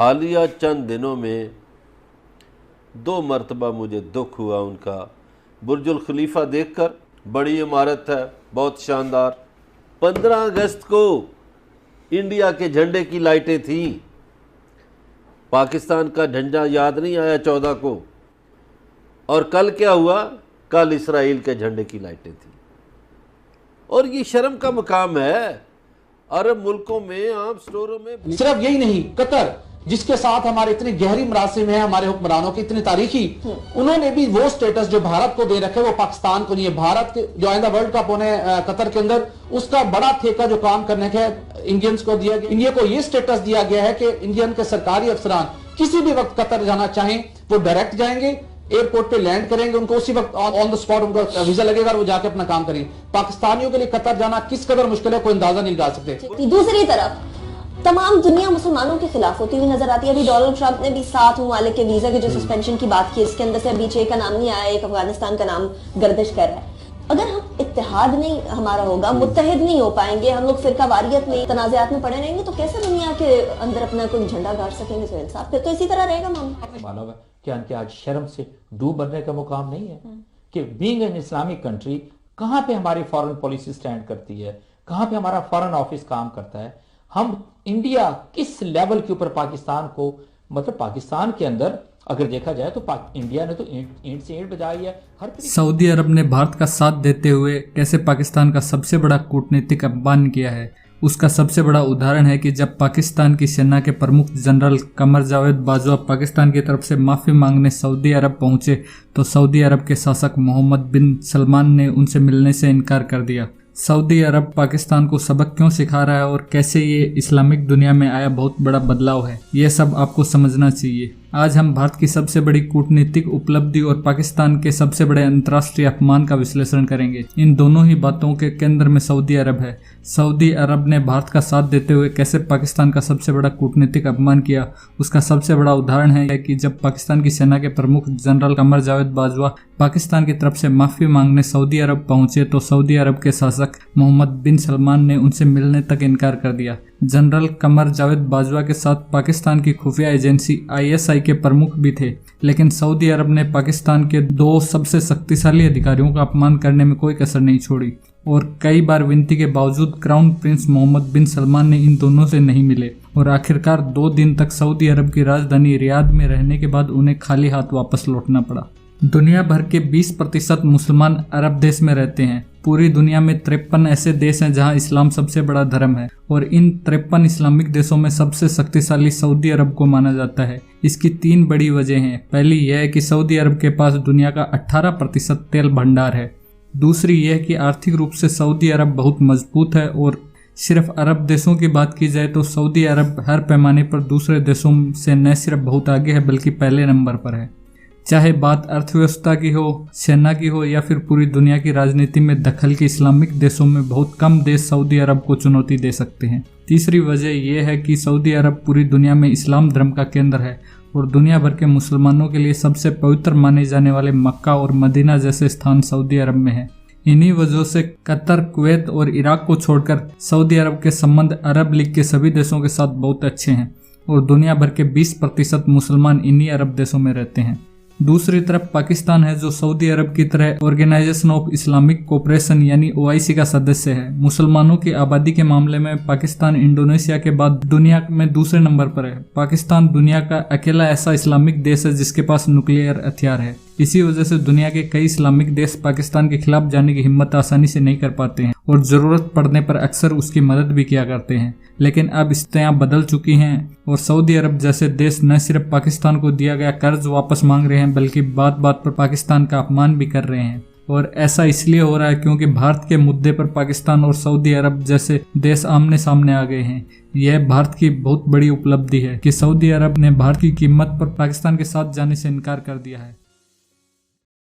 हालिया चंद दिनों में 2 मरतबा मुझे दुख हुआ उनका बुर्जुल खलीफा देखकर। बड़ी इमारत है, बहुत शानदार। 15 अगस्त को इंडिया के झंडे की लाइटें थी। पाकिस्तान का झंडा याद नहीं आया 14 को। और कल क्या हुआ? कल इसराइल के झंडे की लाइटें थी। और ये शर्म का मकाम है। अरब मुल्कों में, आम स्टोरों में। सिर्फ यही नहीं, कतर जिसके साथ हमारे इतनी गहरी मरासिम है, हमारे हुक्मरानों की इतनी तारीखी, उन्होंने भी वो स्टेटस जो भारत को दे रखे वो पाकिस्तान को नहीं है। भारत के जो आइंदा वर्ल्ड कप होने कतर के अंदर, उसका बड़ा ठेका जो काम करने का इंडियंस को दिया गया। इंडिया को ये स्टेटस दिया गया है कि इंडियन के सरकारी अफसरान किसी भी वक्त कतर जाना चाहें वो डायरेक्ट जाएंगे, एयरपोर्ट पे लैंड करेंगे, उनको उसी वक्त ऑन द स्पॉट उनका वीजा लगेगा और वो जाके अपना काम करेंगे। पाकिस्तानियों के लिए कतर जाना किस कदर मुश्किल है, कोई अंदाजा नहीं लगा सकते। दूसरी तरफ तमाम दुनिया मुसलमानों के खिलाफ होती हुई नजर आती है। अभी डोनाल्ड ट्रंप ने भी 7 ममालिक के वीजा के जो सस्पेंशन की बात की, इसके अंदर से अभी 6 का नाम नहीं आया, एक अफगानिस्तान का नाम गर्दिश कर रहा है। अगर हम इत्तेहाद नहीं हमारा होगा, मुत्तहिद नहीं हो पाएंगे, हम लोग फिरका वारियत में, तनाज़ात में पड़े रहेंगे, तो कैसे दुनिया के अंदर अपना कोई झंडा गाड़ सकेंगे? तो इंसाफ फिर तो इसी तरह रहेगा। मालूम है कि आज शर्म से डूब बनने का मुकाम नहीं है कि बीइंग एन इस्लामिक कंट्री कहाँ पे हमारी फॉरेन पॉलिसी स्टैंड करती है, कहाँ पे हमारा फॉरेन ऑफिस काम करता है। हम इंडिया किस लेवल के ऊपर पाकिस्तान को, मतलब पाकिस्तान के अंदर अगर देखा जाए तो इंडिया ने तो ईंट से ईंट बजाई है। सऊदी अरब ने भारत का साथ देते हुए कैसे पाकिस्तान का सबसे बड़ा कूटनीतिक अपमान किया है, उसका सबसे बड़ा उदाहरण है कि जब पाकिस्तान की सेना के प्रमुख जनरल कमर जावेद बाजवा पाकिस्तान की तरफ से माफ़ी मांगने सऊदी अरब पहुंचे तो सऊदी अरब के शासक मोहम्मद बिन सलमान ने उनसे मिलने से इनकार कर दिया। सऊदी अरब पाकिस्तान को सबक क्यों सिखा रहा है और कैसे ये इस्लामिक दुनिया में आया बहुत बड़ा बदलाव है, ये सब आपको समझना चाहिए। आज हम भारत की सबसे बड़ी कूटनीतिक उपलब्धि और पाकिस्तान के सबसे बड़े अंतर्राष्ट्रीय अपमान का विश्लेषण करेंगे। इन दोनों ही बातों के केंद्र में सऊदी अरब है। सऊदी अरब ने भारत का साथ देते हुए कैसे पाकिस्तान का सबसे बड़ा कूटनीतिक अपमान किया, उसका सबसे बड़ा उदाहरण है कि जब पाकिस्तान की सेना के प्रमुख जनरल कमर जावेद बाजवा पाकिस्तान की तरफ से माफ़ी मांगने सऊदी अरब पहुंचे तो सऊदी अरब के शासक मोहम्मद बिन सलमान ने उनसे मिलने तक इनकार कर दिया। जनरल कमर जावेद बाजवा के साथ पाकिस्तान की खुफिया एजेंसी ISI के प्रमुख भी थे, लेकिन सऊदी अरब ने पाकिस्तान के 2 सबसे शक्तिशाली अधिकारियों का अपमान करने में कोई कसर नहीं छोड़ी और कई बार विनती के बावजूद क्राउन प्रिंस मोहम्मद बिन सलमान ने इन दोनों से नहीं मिले और आखिरकार 2 दिन तक सऊदी अरब की राजधानी रियाद में रहने के बाद उन्हें खाली हाथ वापस लौटना पड़ा। दुनिया भर के 20% मुसलमान अरब देश में रहते हैं। पूरी दुनिया में 53 ऐसे देश हैं जहां इस्लाम सबसे बड़ा धर्म है और इन 53 इस्लामिक देशों में सबसे शक्तिशाली सऊदी अरब को माना जाता है। इसकी 3 बड़ी वजह हैं। पहली यह है कि सऊदी अरब के पास दुनिया का 18% तेल भंडार है। दूसरी यह कि आर्थिक रूप से सऊदी अरब बहुत मजबूत है और सिर्फ अरब देशों की बात की जाए तो सऊदी अरब हर पैमाने पर दूसरे देशों से न सिर्फ बहुत आगे है बल्कि पहले नंबर पर है। चाहे बात अर्थव्यवस्था की हो, सेना की हो या फिर पूरी दुनिया की राजनीति में दखल की, इस्लामिक देशों में बहुत कम देश सऊदी अरब को चुनौती दे सकते हैं। तीसरी वजह यह है कि सऊदी अरब पूरी दुनिया में इस्लाम धर्म का केंद्र है और दुनिया भर के मुसलमानों के लिए सबसे पवित्र माने जाने वाले मक्का और मदीना जैसे स्थान सऊदी अरब में है। इन्हीं वजहों से कतर, कुवैत और इराक को छोड़कर सऊदी अरब के संबंध अरब लीग के सभी देशों के साथ बहुत अच्छे हैं और दुनिया भर के 20% मुसलमान इन्हीं अरब देशों में रहते हैं। दूसरी तरफ पाकिस्तान है जो सऊदी अरब की तरह ऑर्गेनाइजेशन ऑफ इस्लामिक कोऑपरेशन यानी OIC का सदस्य है। मुसलमानों की आबादी के मामले में पाकिस्तान इंडोनेशिया के बाद दुनिया में दूसरे नंबर पर है। पाकिस्तान दुनिया का अकेला ऐसा इस्लामिक देश है जिसके पास न्यूक्लियर हथियार है। इसी वजह से दुनिया के कई इस्लामिक देश पाकिस्तान के खिलाफ जाने की हिम्मत आसानी से नहीं कर पाते हैं और जरूरत पड़ने पर अक्सर उसकी मदद भी किया करते हैं। लेकिन अब स्थितियां बदल चुकी हैं और सऊदी अरब जैसे देश न सिर्फ पाकिस्तान को दिया गया कर्ज वापस मांग रहे हैं बल्कि बात बात पर पाकिस्तान का अपमान भी कर रहे हैं। और ऐसा इसलिए हो रहा है क्योंकि भारत के मुद्दे पर पाकिस्तान और सऊदी अरब जैसे देश आमने सामने आ गए हैं। यह भारत की बहुत बड़ी उपलब्धि है कि सऊदी अरब ने भारत की कीमत पर पाकिस्तान के साथ जाने से इनकार कर दिया है।